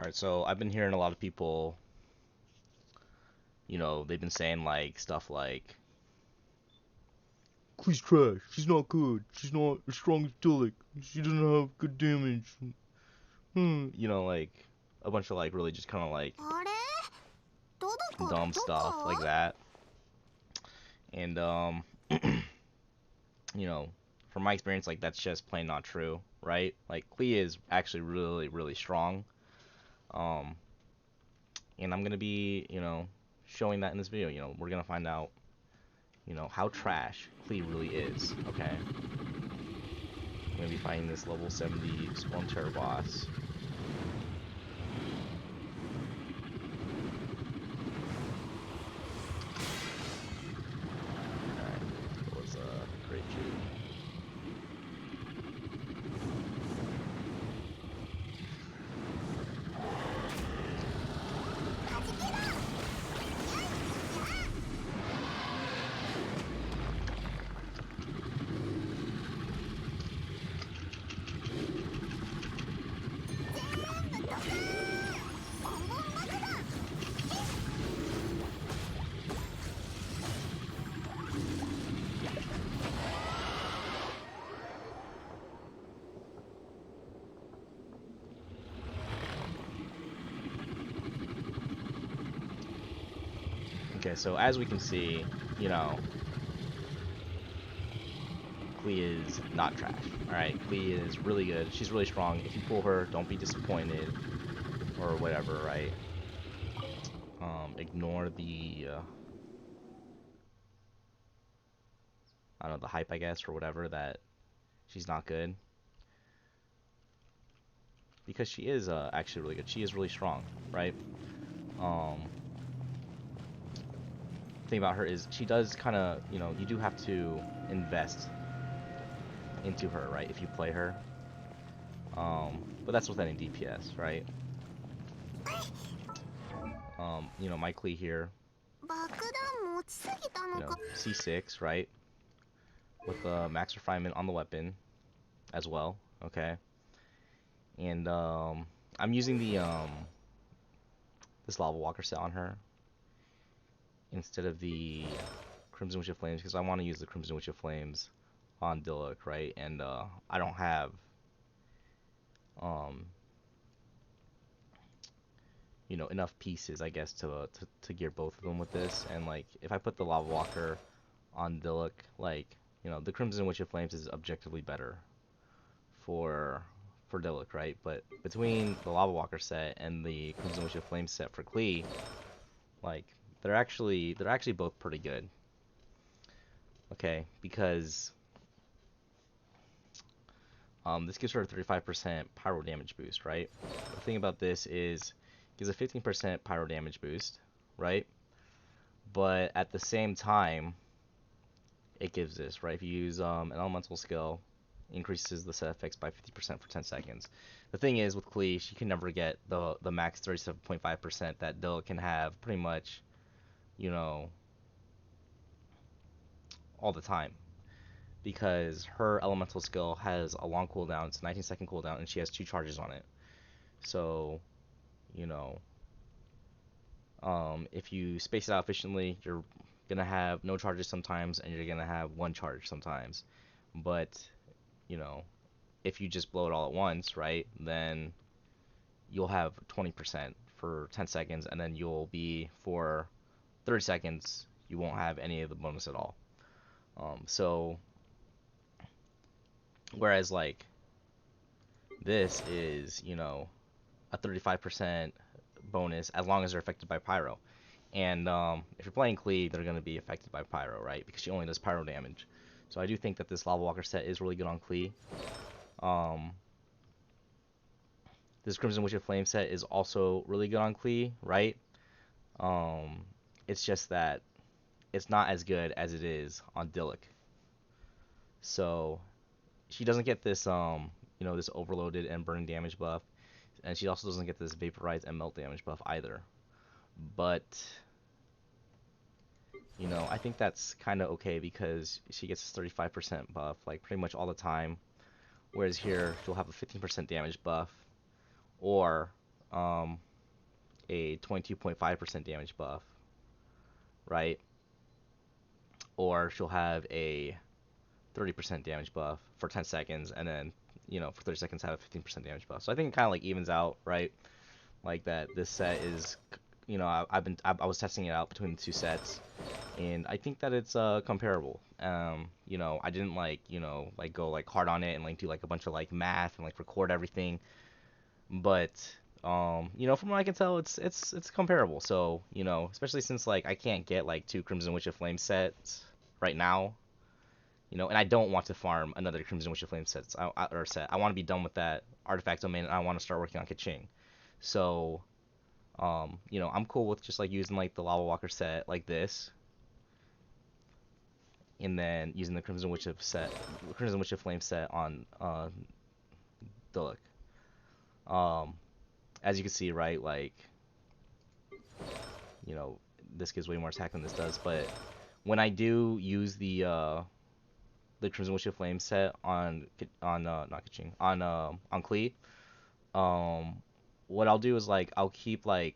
Alright, so I've been hearing a lot of people, they've been saying like stuff like, Klee's trash, she's not good, she's not as strong as Dillik, she doesn't have good damage. Like a bunch of like really just kind of like あれどどこど dumb こ stuff like that. And, you know, from my experience, like that's just plain not true, right? Like Klee is actually really, really strong. Um, and I'm gonna be, showing that in this video. We're gonna find out, how trash Klee really is. Okay. I'm gonna be fighting this level 70 Swarm Terror boss. Alright, that was a great juke. Okay, so as we can see, Klee is not trash. Alright, Klee is really good. She's really strong. If you pull her, don't be disappointed or whatever, right? Ignore the, I don't know, the hype, I guess, or whatever, that she's not good. Because she is actually really good. She is really strong, right? Um, thing about her is she does kind of, you do have to invest into her, right? If you play her. But that's with any DPS, right? My Klee here, 爆弾持ちすぎたのか C6, right? With max refinement on the weapon as well, okay? And I'm using the this lava walker set on her instead of the Crimson Witch of Flames because I want to use the Crimson Witch of Flames on Dillik, right? And I don't have um enough pieces, I guess, to gear both of them with this. And like if I put the lava walker on Dillik, like the Crimson Witch of Flames is objectively better for Dillik, right? But between the lava walker set and the Crimson Witch of Flames set for Klee, like they're actually both pretty good. Okay, because this gives her a 35% pyro damage boost, right? The thing about this is it gives a 15% pyro damage boost, right? But at the same time, it gives this, right? If you use an elemental skill, increases the set effects by 50% for 10 seconds. The thing is, with Klee, she can never get the max 37.5% that Dill can have pretty much, you know, all the time. Because her elemental skill has a long cooldown, it's a 19-second cooldown, and she has 2 charges on it. So, you know, if you space it out efficiently, you're gonna have no charges sometimes, and you're gonna have 1 charge sometimes. But, you know, if you just blow it all at once, right, then you'll have 20% for 10 seconds, and then you'll be, for 30 seconds, you won't have any of the bonus at all. So, whereas, like, this is, a 35% bonus as long as they're affected by Pyro. And if you're playing Klee, they're going to be affected by Pyro, right? Because she only does Pyro damage. So I do think that this Lava Walker set is really good on Klee. This Crimson Witch of Flame set is also really good on Klee, right? It's just that it's not as good as it is on Dillik. So she doesn't get this this overloaded and burning damage buff, and she also doesn't get this vaporize and melt damage buff either. But I think that's kind of okay because she gets this 35% buff like pretty much all the time, whereas here she'll have a 15% damage buff or a 22.5% damage buff, right? Or she'll have a 30% damage buff for 10 seconds, and then, for 30 seconds have a 15% damage buff. So I think it kind of like evens out, right? Like that this set is, I was testing it out between the two sets, and I think that it's comparable. I didn't like go like hard on it and like do like a bunch of like math and like record everything, but from what I can tell, it's comparable. So, especially since like I can't get like two Crimson Witch of Flame sets right now, and I don't want to farm another Crimson Witch of Flame set. I want to be done with that artifact domain, and I want to start working on Kaching. So, I'm cool with just like using like the Lava Walker set like this, and then using the Crimson Witch of Flame set on Diluc. Um, as you can see, right, like, this gives way more attack than this does, but when I do use the Crimson Witch of Flame set on not Kaching, on Klee, um what I'll do is like I'll keep the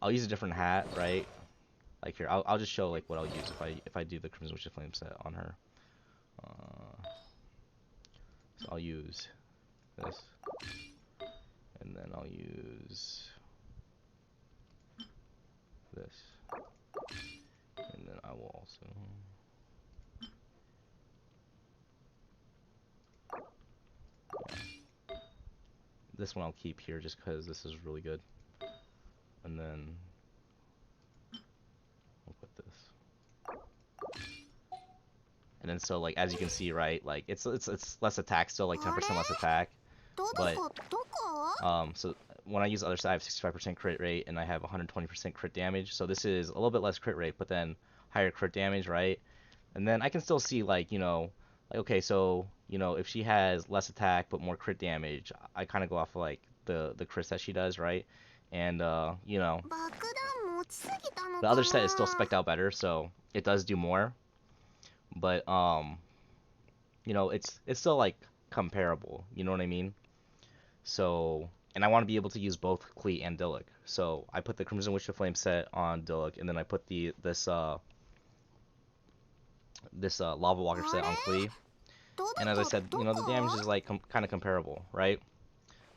I'll use a different hat, right? Like here, I'll just show like what I'll use if I do the Crimson Witch of Flame set on her. So I'll use this, and then I'll use this, and then I will also. This one I'll keep here just because this is really good. And then I'll put this. And then so like as you can see, right, like it's less attack still, like 10% less attack. But so when I use the other side, I have 65% crit rate and I have 120% crit damage. So this is a little bit less crit rate, but then higher crit damage, right? And then I can still see like, like okay, so, if she has less attack but more crit damage, I kind of go off of like the crits that she does, right? And the other set is still spec'd out better, so it does do more. But it's still like comparable, you know what I mean? So, and I want to be able to use both Klee and Diluc. So I put the Crimson Witch of Flame set on Diluc, and then I put this Lava Walker set on Klee. And as I said, the damage is like kind of comparable, right?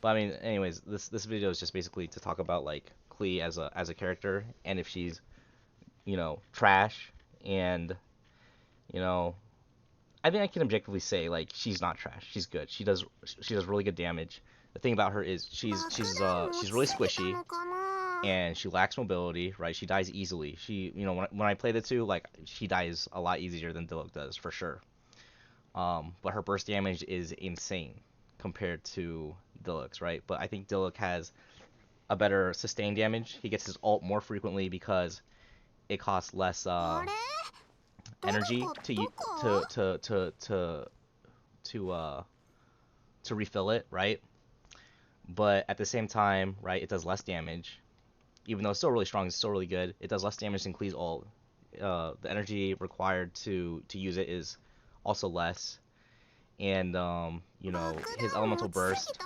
But I mean, anyways, this video is just basically to talk about like Klee as a character, and if she's trash, and I think I can objectively say like she's not trash. She's good. She does really good damage. The thing about her is she's really squishy, and she lacks mobility, right? She dies easily. She, when I play the two, like she dies a lot easier than Diluc does for sure. But her burst damage is insane compared to Diluc's, right? But I think Diluc has a better sustained damage. He gets his ult more frequently because it costs less energy to refill it, right? But at the same time, right, it does less damage. Even though it's still really strong, it's still really good. It does less damage than Klee's ult. The energy required to use it is also less. And his elemental burst,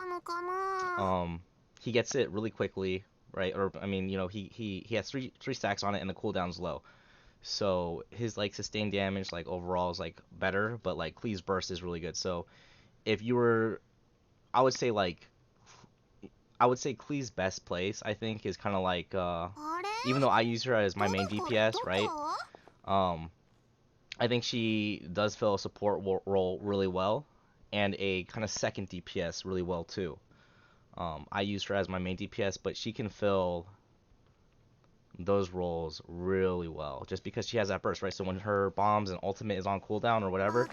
he gets it really quickly, right? Or I mean, he has three stacks on it, and the cooldown's low. So his like sustained damage like overall is like better, but like Klee's burst is really good. So if you were, I would say like Klee's best place I think is kind of like even though I use her as my main DPS, right? I think she does fill a support role really well, and a kind of second DPS really well too. I use her as my main DPS, but she can fill those roles really well just because she has that burst, right? So when her bombs and ultimate is on cooldown or whatever,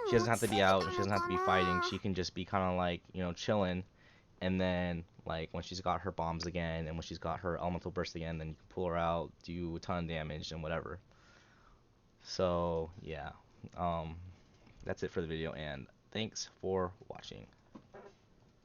she doesn't have to be out and she doesn't have to be fighting. She can just be kind of like, chilling, and then like when she's got her bombs again and when she's got her elemental burst again, then you can pull her out, do a ton of damage and whatever. So yeah, that's it for the video, and thanks for watching.